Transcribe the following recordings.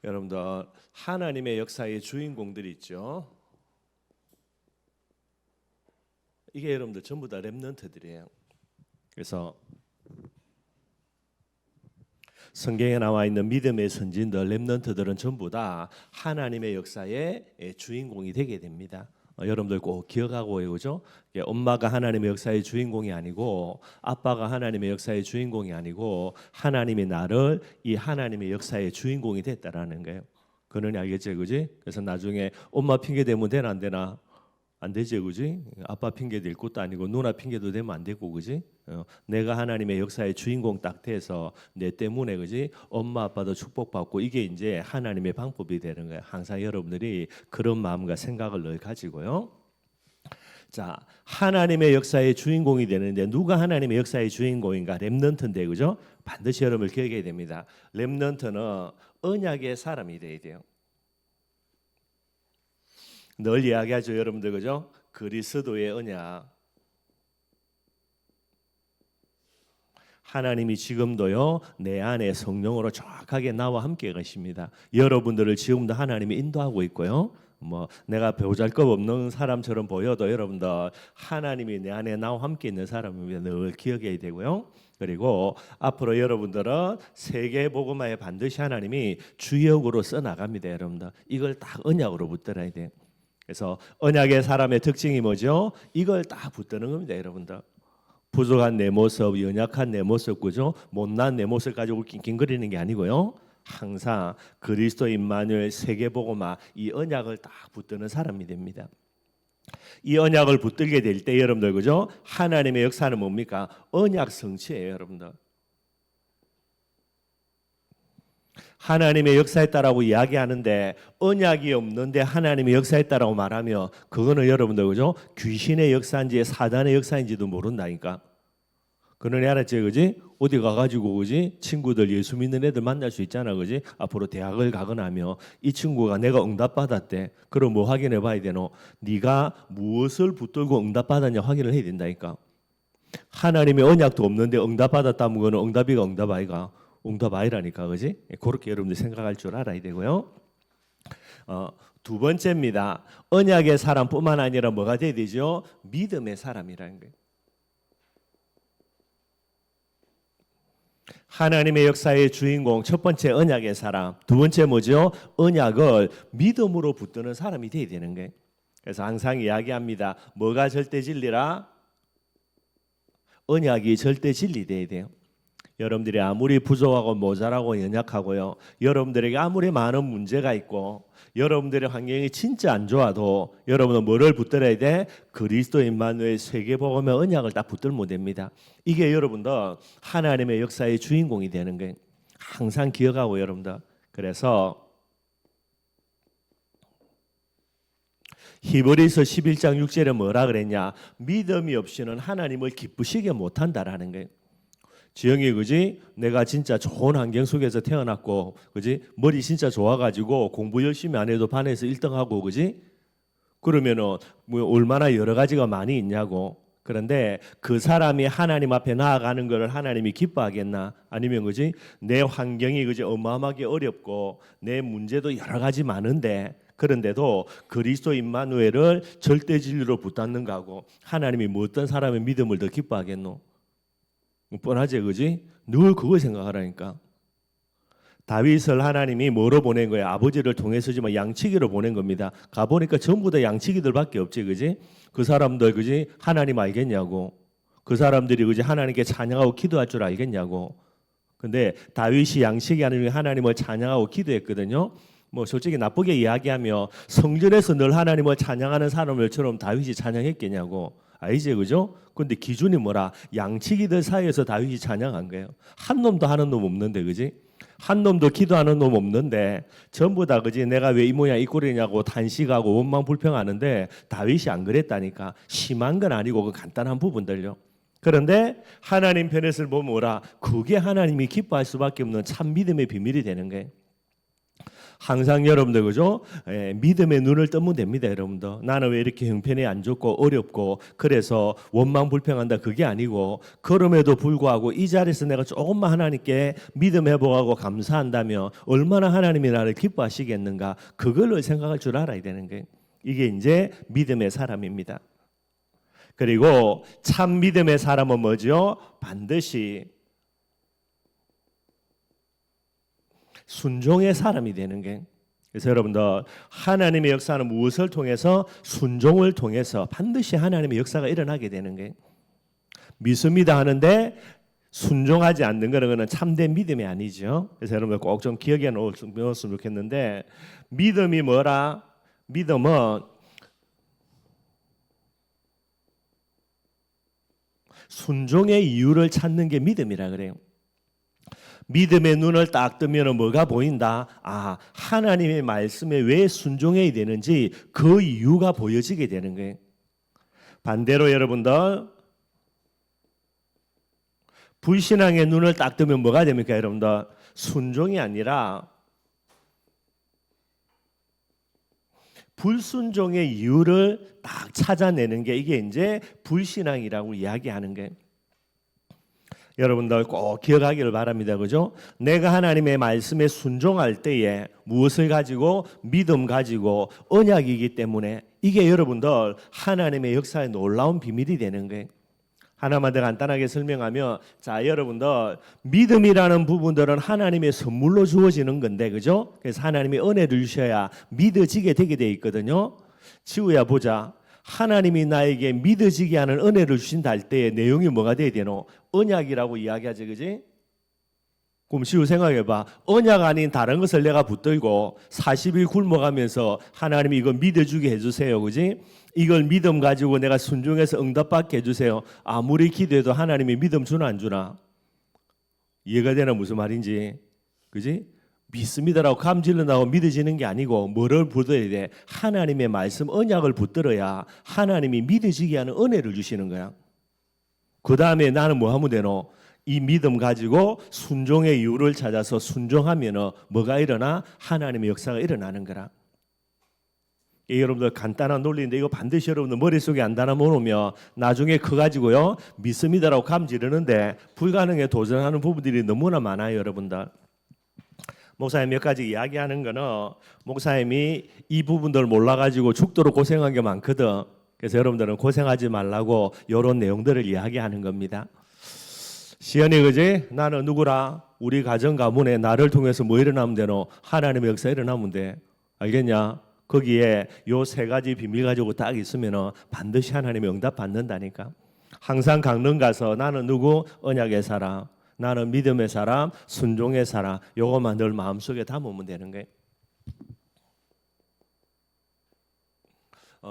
여러분들 하나님의 역사의 주인공들이 있죠. 이게 여러분들 전부 다 렘넌트들이에요. 그래서 성경에 나와 있는 믿음의 선진들, 렘넌트들은 전부 다 하나님의 역사의 주인공이 되게 됩니다. 여러분들 꼭 기억하고 그죠? 엄마가 하나님의 역사의 주인공이 아니고 아빠가 하나님의 역사의 주인공이 아니고 하나님이 나를 이 하나님의 역사의 주인공이 됐다라는 거예요. 그러니 알겠지, 그지? 그래서 나중에 엄마 핑계 대면 되나 안 되나? 안 되지, 그지? 아빠 핑계 댈 것도 아니고 누나 핑계도 대면 안 되고, 그지? 내가 하나님의 역사의 주인공 딱 돼서 내 때문에, 그지? 엄마 아빠도 축복받고 이게 이제 하나님의 방법이 되는 거예요. 항상 여러분들이 그런 마음과 생각을 늘 가지고요. 자, 하나님의 역사의 주인공이 되는데 누가 하나님의 역사의 주인공인가? 렘넌트인데, 그죠? 반드시 여러분을 기억해야 됩니다. 렘넌트는 언약의 사람이 돼야 돼요. 늘 이야기하죠, 여러분들, 그죠? 그리스도의 언약. 하나님이 지금도요 내 안에 성령으로 정확하게 나와 함께 계십니다. 여러분들을 지금도 하나님이 인도하고 있고요. 뭐 내가 보잘것없는 사람처럼 보여도 여러분들 하나님이 내 안에 나와 함께 있는 사람입니다. 늘 기억해야 되고요. 그리고 앞으로 여러분들은 세계 복음화에 반드시 하나님이 주역으로 써 나갑니다. 여러분들 이걸 딱 언약으로 붙들어야 돼요. 그래서 언약의 사람의 특징이 뭐죠? 이걸 딱 붙드는 겁니다, 여러분들. 부족한 내 모습, 연약한 내 모습, 그죠? 못난 내 모습 가지고 낑낑거리는 게 아니고요. 항상 그리스도 임마누엘 세계복음화 이 언약을 딱 붙드는 사람이 됩니다. 이 언약을 붙들게 될 때 여러분들, 그죠? 하나님의 역사는 뭡니까? 언약 성취예요, 여러분들. 하나님의 역사했다라고 이야기하는데 언약이 없는데 하나님의 역사했다라고 말하면 그거는 여러분들, 그죠? 귀신의 역사인지 사단의 역사인지도 모른다니까. 그러니 알았지, 그지? 어디 가가지고, 그지? 친구들 예수 믿는 애들 만날 수 있잖아, 그지? 앞으로 대학을 가거나 하면 이 친구가 내가 응답받았대. 그럼 뭐 확인해 봐야 되노? 네가 무엇을 붙들고 응답받았냐 확인을 해야 된다니까. 하나님의 언약도 없는데 응답받았다면 그거는 응답이가 응답 아이가? 응답 아이라니까, 그지? 그렇게 여러분들 생각할 줄 알아야 되고요. 두 번째입니다. 언약의 사람뿐만 아니라 뭐가 돼야 되죠? 믿음의 사람이라는 거예요. 하나님의 역사의 주인공, 첫 번째 언약의 사람, 두 번째 뭐죠? 언약을 믿음으로 붙드는 사람이 돼야 되는 거예요. 그래서 항상 이야기합니다. 뭐가 절대 진리라? 언약이 절대 진리 돼야 돼요. 여러분들이 아무리 부족하고 모자라고 연약하고요, 여러분들에게 아무리 많은 문제가 있고 여러분들의 환경이 진짜 안 좋아도 여러분은 뭐를 붙들어야 돼? 그리스도 임마누엘 세계복음의 언약을 딱 붙들면 됩니다. 이게 여러분들 하나님의 역사의 주인공이 되는 거예요. 항상 기억하고 여러분들. 그래서 히브리서 11장 6절에 뭐라 그랬냐? 믿음이 없이는 하나님을 기쁘시게 못한다라는 거예요. 지영이, 그지? 내가 진짜 좋은 환경 속에서 태어났고, 그지? 머리 진짜 좋아가지고 공부 열심히 안 해도 반에서 1등하고, 그지? 그러면은 뭐 얼마나 여러 가지가 많이 있냐고. 그런데 그 사람이 하나님 앞에 나아가는 것을 하나님이 기뻐하겠나? 아니면, 그지? 내 환경이, 그지? 어마어마하게 어렵고 내 문제도 여러 가지 많은데 그런데도 그리스도 임마누엘을 절대 진리로 붙잡는 거하고 하나님이 뭐 어떤 사람의 믿음을 더 기뻐하겠노? 뻔하지, 그지? 늘 그걸 생각하라니까. 다윗을 하나님이 뭐로 보낸 거야? 아버지를 통해서지만 양치기로 보낸 겁니다. 가보니까 전부 다 양치기들밖에 없지, 그지? 그 사람들, 그지? 하나님 알겠냐고. 그 사람들이, 그지? 하나님께 찬양하고 기도할 줄 알겠냐고. 근데 다윗이 양치기 하는 중에 하나님을 찬양하고 기도했거든요. 뭐 솔직히 나쁘게 이야기하며 성전에서 늘 하나님을 찬양하는 사람들처럼 다윗이 찬양했겠냐고. 아니지, 그죠? 근데 기준이 뭐라? 양치기들 사이에서 다윗이 찬양한 거예요. 한 놈도 하는 놈 없는데, 그지? 한 놈도 기도하는 놈 없는데 전부 다, 그지? 내가 왜 이 모양 이 꼴이냐고 탄식하고 원망 불평하는데 다윗이 안 그랬다니까. 심한 건 아니고 그 간단한 부분들요. 그런데 하나님 편에서 보면 뭐라? 그게 하나님이 기뻐할 수밖에 없는 참 믿음의 비밀이 되는 거예요. 항상 여러분들 그죠? 믿음의 눈을 뜨면 됩니다, 여러분들. 나는 왜 이렇게 형편이 안 좋고 어렵고 그래서 원망 불평한다 그게 아니고 그럼에도 불구하고 이 자리에서 내가 조금만 하나님께 믿음 회복하고 감사한다면 얼마나 하나님이 나를 기뻐하시겠는가 그걸 생각할 줄 알아야 되는 거예요. 이게 이제 믿음의 사람입니다. 그리고 참 믿음의 사람은 뭐죠? 반드시 순종의 사람이 되는 게. 그래서 여러분들 하나님의 역사는 무엇을 통해서? 순종을 통해서 반드시 하나님의 역사가 일어나게 되는 게. 믿습니다 하는데 순종하지 않는 거는 참된 믿음이 아니죠. 그래서 여러분들 꼭 좀 기억에 넣었으면 좋겠는데 믿음이 뭐라? 믿음은 순종의 이유를 찾는 게 믿음이라 그래요. 믿음의 눈을 딱 뜨면 뭐가 보인다? 아, 하나님의 말씀에 왜 순종해야 되는지 그 이유가 보여지게 되는 거예요. 반대로 여러분들 불신앙의 눈을 딱 뜨면 뭐가 됩니까, 여러분들? 순종이 아니라 불순종의 이유를 딱 찾아내는 게 이게 이제 불신앙이라고 이야기하는 거예요. 여러분들 꼭 기억하기를 바랍니다. 그죠? 내가 하나님의 말씀에 순종할 때에 무엇을 가지고? 믿음 가지고 언약이기 때문에 이게 여러분들 하나님의 역사의 놀라운 비밀이 되는 거예요. 하나만 더 간단하게 설명하면 자, 여러분들 믿음이라는 부분들은 하나님의 선물로 주어지는 건데 그죠? 그래서 하나님이 은혜를 주셔야 믿어지게 되게 돼 있거든요. 지우야 보자. 하나님이 나에게 믿어지게 하는 은혜를 주신다 할 때의 내용이 뭐가 돼야 되노? 언약이라고 이야기하지, 그지? 그럼 지우 생각해봐. 언약 아닌 다른 것을 내가 붙들고 40일 굶어가면서 하나님이 이거 믿어주게 해주세요, 그지? 이걸 믿음 가지고 내가 순종해서 응답받게 해주세요. 아무리 기도해도 하나님이 믿음 주나 안 주나? 이해가 되나 무슨 말인지, 그지? 믿습니다라고 감질러나고 믿어지는 게 아니고 뭐를 붙들어야 돼? 하나님의 말씀 언약을 붙들어야 하나님이 믿어지게 하는 은혜를 주시는 거야. 그 다음에 나는 뭐 하면 되노? 이 믿음 가지고 순종의 이유를 찾아서 순종하면 뭐가 일어나? 하나님의 역사가 일어나는 거라. 여러분들 간단한 논리인데 이거 반드시 여러분들 머릿속에 안 담아놓으면 나중에 커가지고요 믿습니다라고 감지르는데 불가능에 도전하는 부분들이 너무나 많아요. 여러분들 목사님 몇 가지 이야기하는 거는 목사님이 이 부분들을 몰라가지고 죽도록 고생한 게 많거든. 그래서 여러분들은 고생하지 말라고 이런 내용들을 이야기하는 겁니다. 시연이 그지? 나는 누구라? 우리 가정 가문에 나를 통해서 뭐 일어나면 되노? 하나님의 역사 일어나면 돼. 알겠냐? 거기에 요 세 가지 비밀 가지고 딱 있으면 반드시 하나님의 응답 받는다니까. 항상 강릉 가서 나는 누구? 언약의 사람, 나는 믿음의 사람, 순종의 사람. 요것만 늘 마음속에 담으면 되는 거예요.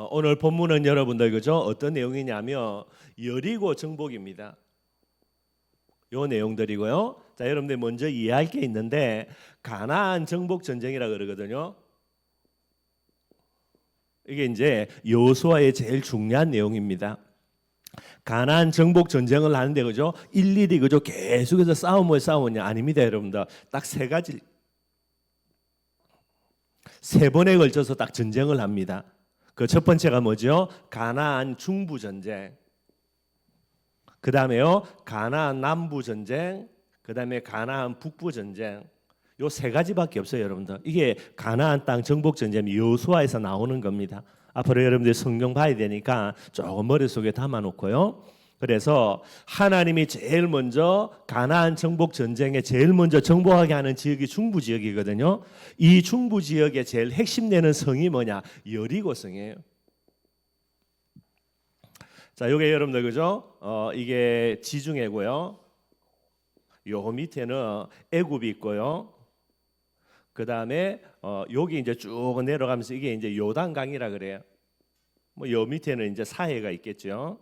오늘 본문은 여러분들 그죠? 어떤 내용이냐면 여리고 정복입니다. 요 내용들이고요. 자, 여러분들 먼저 이해할 게 있는데 가나안 정복 전쟁이라 그러거든요. 이게 이제 여호수아의 제일 중요한 내용입니다. 가나안 정복 전쟁을 하는데 그죠? 일일이 그죠? 계속해서 싸움을 싸우냐? 아닙니다, 여러분들. 딱 세 가지, 세 번에 걸쳐서 딱 전쟁을 합니다. 그 첫 번째가 뭐죠? 가나안 중부 전쟁. 그 다음에요 가나안 남부 전쟁, 그 다음에 가나안 북부 전쟁. 요 세 가지밖에 없어요, 여러분들. 이게 가나안 땅 정복 전쟁 여호수아에서 나오는 겁니다. 앞으로 여러분들 성경 봐야 되니까 조금 머릿속에 담아놓고요. 그래서 하나님이 제일 먼저 가나안 정복 전쟁에 제일 먼저 정복하게 하는 지역이 중부 지역이거든요. 이 중부 지역의 제일 핵심 내는 성이 뭐냐? 여리고 성이에요. 자, 요게 여러분들 그죠? 이게 지중해고요. 요 밑에는 애굽이 있고요. 그 다음에 여기 이제 쭉 내려가면서 이게 이제 요단강이라 그래요. 뭐 요 밑에는 이제 사해가 있겠죠.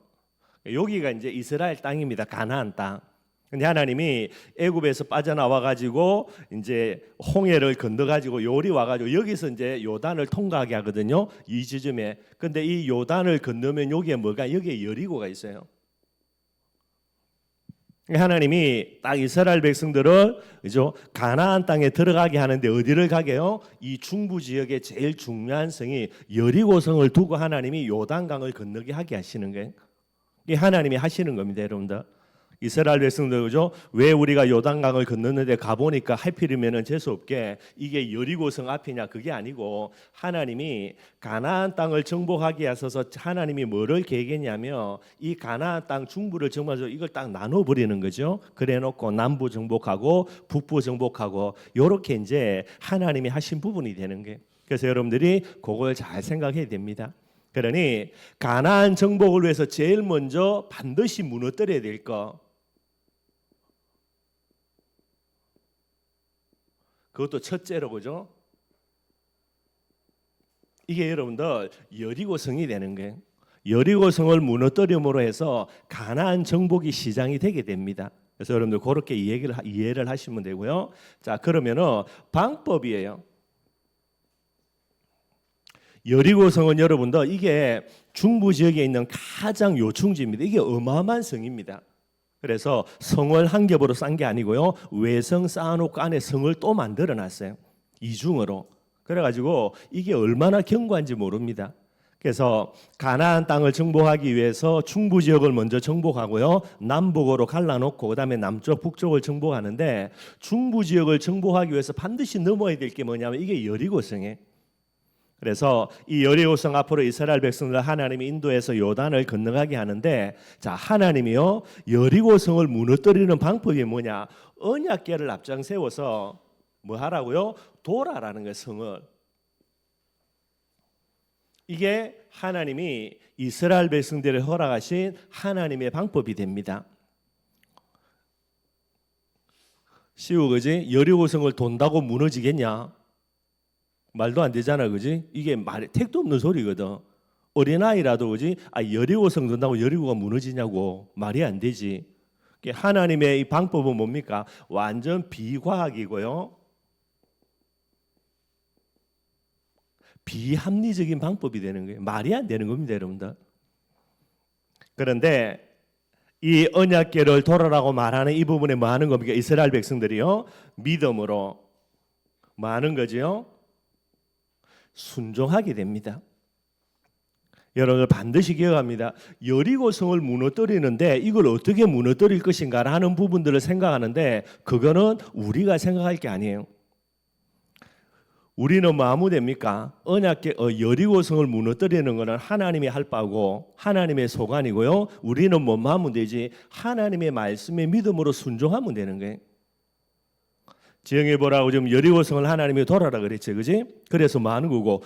여기가 이제 이스라엘 땅입니다. 가나안 땅. 근데 하나님이 애굽에서 빠져나와 가지고 이제 홍해를 건너 가지고 요리 와 가지고 여기서 이제 요단을 통과하게 하거든요. 이 지점에. 근데 이 요단을 건너면 여기에 뭐가? 여기에 여리고가 있어요. 하나님이 딱 이스라엘 백성들을 그죠? 가나안 땅에 들어가게 하는데 어디를 가게요? 이 중부 지역의 제일 중요한 성이 여리고성을 두고 하나님이 요단강을 건너게 하게 하시는 거예요. 이게 하나님이 하시는 겁니다, 여러분들. 이스라엘 백성들 그죠? 왜 우리가 요단강을 건넜는데 가보니까 하필이면은 재수 없게 이게 여리고성 앞이냐 그게 아니고 하나님이 가나안 땅을 정복하기 앞서서 하나님이 뭐를 계획했냐면 이 가나안 땅 중부를 정말로 이걸 딱 나눠 버리는 거죠. 그래놓고 남부 정복하고 북부 정복하고 요렇게 이제 하나님이 하신 부분이 되는 게. 그래서 여러분들이 그걸 잘 생각해야 됩니다. 그러니 가나안 정복을 위해서 제일 먼저 반드시 무너뜨려야 될 거. 그것도 첫째로 그죠? 이게 여러분들 여리고성이 되는 거예요. 여리고성을 무너뜨림으로 해서 가나안 정복이 시작이 되게 됩니다. 그래서 여러분들 그렇게 이해를 하시면 되고요. 자, 그러면은 방법이에요. 여리고성은 여러분들 이게 중부 지역에 있는 가장 요충지입니다. 이게 어마어마한 성입니다. 그래서 성을 한 겹으로 쌓은 게 아니고요. 외성 쌓아놓고 안에 성을 또 만들어놨어요. 이중으로. 그래가지고 이게 얼마나 견고한지 모릅니다. 그래서 가나안 땅을 정복하기 위해서 중부 지역을 먼저 정복하고요. 남북으로 갈라놓고 그다음에 남쪽 북쪽을 정복하는데 중부 지역을 정복하기 위해서 반드시 넘어야 될 게 뭐냐면 이게 여리고성이에요. 그래서 이 여리고성 앞으로 이스라엘 백성들 하나님이 인도해서 요단을 건너가게 하는데 자 하나님이요 여리고성을 무너뜨리는 방법이 뭐냐? 언약궤를 앞장 세워서 뭐 하라고요? 돌아라는 거예요. 성을. 이게 하나님이 이스라엘 백성들을 허락하신 하나님의 방법이 됩니다. 쉬워 그지? 여리고성을 돈다고 무너지겠냐? 말도 안 되잖아, 그지? 이게 택도 없는 소리거든. 어린아이라도 그지? 여리고성 돈다고 여리고가 무너지냐고 말이 안 되지. 하나님의 이 방법은 뭡니까? 완전 비과학이고요. 비합리적인 방법이 되는 거예요. 말이 안 되는 겁니다, 여러분들. 그런데 이 언약궤를 돌아라고 말하는 이 부분에 뭐 하는 겁니까? 이스라엘 백성들이요. 믿음으로 뭐 하는 거지요? 순종하게 됩니다. 여러분들 반드시 기억합니다. 여리고성을 무너뜨리는데 이걸 어떻게 무너뜨릴 것인가 하는 부분들을 생각하는데 그거는 우리가 생각할 게 아니에요. 우리는 뭐 아무 됩니까? 언약궤 여리고성을 무너뜨리는 것은 하나님이 할 바고 하나님의 소관이고요. 우리는 뭐만 하면 되지? 하나님의 말씀에 믿음으로 순종하면 되는 거예요. 지영이 보라고 지금 여리고성을 하나님이 돌아라 그랬지, 그지? 그래서 뭐 하는 거고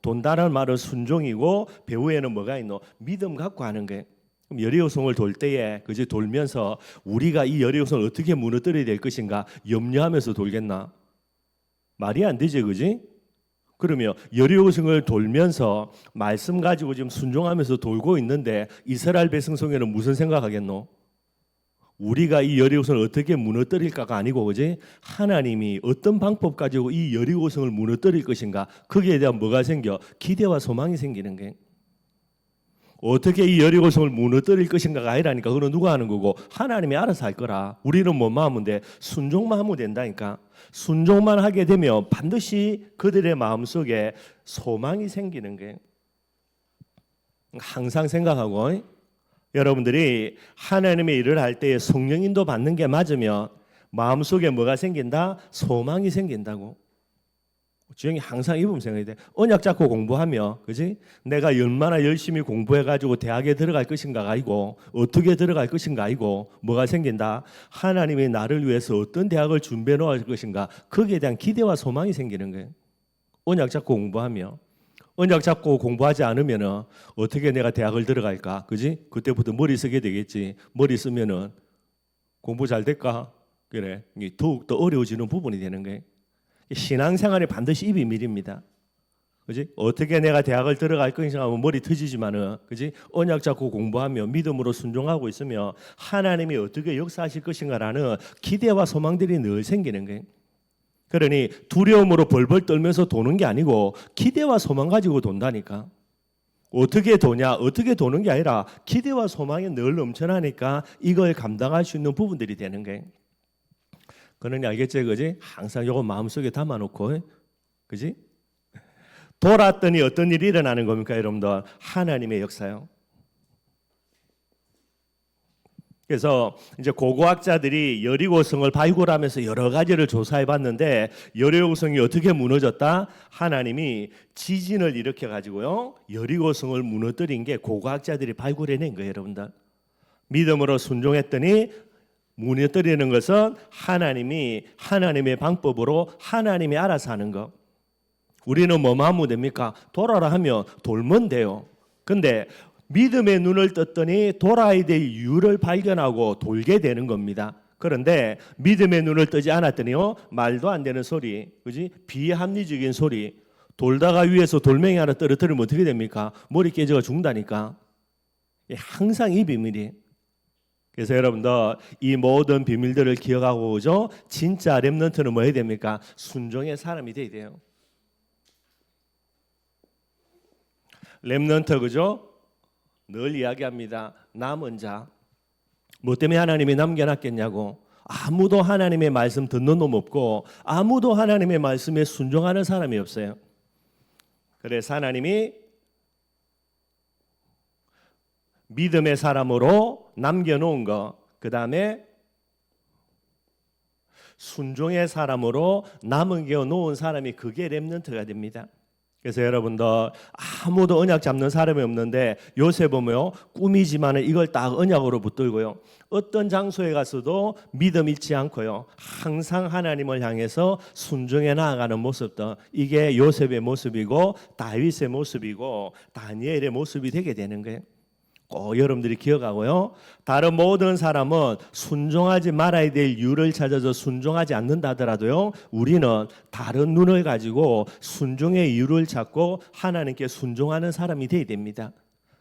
돈다라는 말은 순종이고 배후에는 뭐가 있노? 믿음 갖고 하는 거예요. 그럼 여리고성을 돌 때에 그지 돌면서 우리가 이 여리고성을 어떻게 무너뜨려야 될 것인가 염려하면서 돌겠나? 말이 안 되지, 그지? 그러면 여리고성을 돌면서 말씀 가지고 지금 순종하면서 돌고 있는데 이스라엘 백성 속에는 무슨 생각하겠노? 우리가 이 여리고성을 어떻게 무너뜨릴까가 아니고 그지? 하나님이 어떤 방법 가지고 이 여리고성을 무너뜨릴 것인가? 거기에 대한 뭐가 생겨? 기대와 소망이 생기는 게. 어떻게 이 여리고성을 무너뜨릴 것인가가 아니라니까. 그건 누가 하는 거고? 하나님이 알아서 할 거라. 우리는 뭐만 하면 돼? 순종만 하면 된다니까. 순종만 하게 되면 반드시 그들의 마음속에 소망이 생기는 게. 항상 생각하고 여러분들이 하나님의 일을 할 때 성령인도 받는 게 맞으면 마음속에 뭐가 생긴다? 소망이 생긴다고. 주영이 항상 이 부분 생각해야 돼. 언약 잡고 공부하며 그지? 내가 얼마나 열심히 공부해가지고 대학에 들어갈 것인가가 아니고 어떻게 들어갈 것인가 아니고 뭐가 생긴다? 하나님이 나를 위해서 어떤 대학을 준비해 놓을 것인가 거기에 대한 기대와 소망이 생기는 거예요. 언약 잡고 공부하며 언약 잡고 공부하지 않으면은 어떻게 내가 대학을 들어갈까? 그지? 그때부터 머리 쓰게 되겠지. 머리 쓰면은 공부 잘 될까? 그래. 더욱 더 어려워지는 부분이 되는 거예요. 신앙생활이 반드시 이 비밀입니다. 그지? 어떻게 내가 대학을 들어갈 것인가 하면 머리 터지지만은 그지? 언약 잡고 공부하며 믿음으로 순종하고 있으며 하나님이 어떻게 역사하실 것인가라는 기대와 소망들이 늘 생기는 거예요. 그러니 두려움으로 벌벌 떨면서 도는 게 아니고 기대와 소망 가지고 돈다니까. 어떻게 도냐? 어떻게 도는 게 아니라 기대와 소망이 늘 넘쳐나니까 이걸 감당할 수 있는 부분들이 되는 거예요. 그러니 알겠지, 그지? 항상 요거 마음속에 담아놓고, 그지? 돌았더니 어떤 일이 일어나는 겁니까, 여러분들? 하나님의 역사요. 그래서 이제 고고학자들이 여리고성을 발굴하면서 여러 가지를 조사해 봤는데 여리고성이 어떻게 무너졌다? 하나님이 지진을 일으켜 가지고요 여리고성을 무너뜨린 게 고고학자들이 발굴해낸 거예요, 여러분들. 믿음으로 순종했더니 무너뜨리는 것은 하나님이 하나님의 방법으로 하나님이 알아서 하는 거. 우리는 뭐만 하면 됩니까? 돌아라 하면 돌면 돼요. 근데 믿음의 눈을 떴더니 돌아야 될 이유를 발견하고 돌게 되는 겁니다. 그런데 믿음의 눈을 뜨지 않았더니요 말도 안 되는 소리, 그지? 비합리적인 소리, 돌다가 위에서 돌멩이 하나 떨어뜨리면 어떻게 됩니까? 머리 깨져가 죽는다니까. 항상 이 비밀이. 그래서 여러분들 이 모든 비밀들을 기억하고 오죠. 진짜 렘넌트는 뭐 해야 됩니까? 순종의 사람이 돼야 돼요. 렘넌트, 그죠? 늘 이야기합니다. 남은 자. 뭐 때문에 하나님이 남겨놨겠냐고. 아무도 하나님의 말씀 듣는 놈 없고 아무도 하나님의 말씀에 순종하는 사람이 없어요. 그래서 하나님이 믿음의 사람으로 남겨놓은 거, 그 다음에 순종의 사람으로 남겨놓은 사람이 그게 렘넌트가 됩니다. 그래서 여러분들 아무도 언약 잡는 사람이 없는데 요새 보면 꿈이지만 이걸 딱 언약으로 붙들고요. 어떤 장소에 가서도 믿음 잃지 않고요. 항상 하나님을 향해서 순종해 나아가는 모습도 이게 요셉의 모습이고 다윗의 모습이고 다니엘의 모습이 되게 되는 거예요. 꼭 여러분들이 기억하고요. 다른 모든 사람은 순종하지 말아야 될 이유를 찾아서 순종하지 않는다 하더라도요. 우리는 다른 눈을 가지고 순종의 이유를 찾고 하나님께 순종하는 사람이 되어야 됩니다.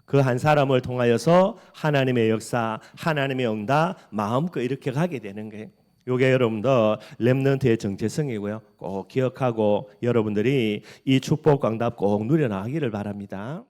그 한 사람을 통하여서 하나님의 역사, 하나님의 응답 마음껏 이렇게 가게 되는 거예요. 이게 여러분들 렘넌트의 정체성이고요. 꼭 기억하고 여러분들이 이 축복 응답 꼭 누려나가기를 바랍니다.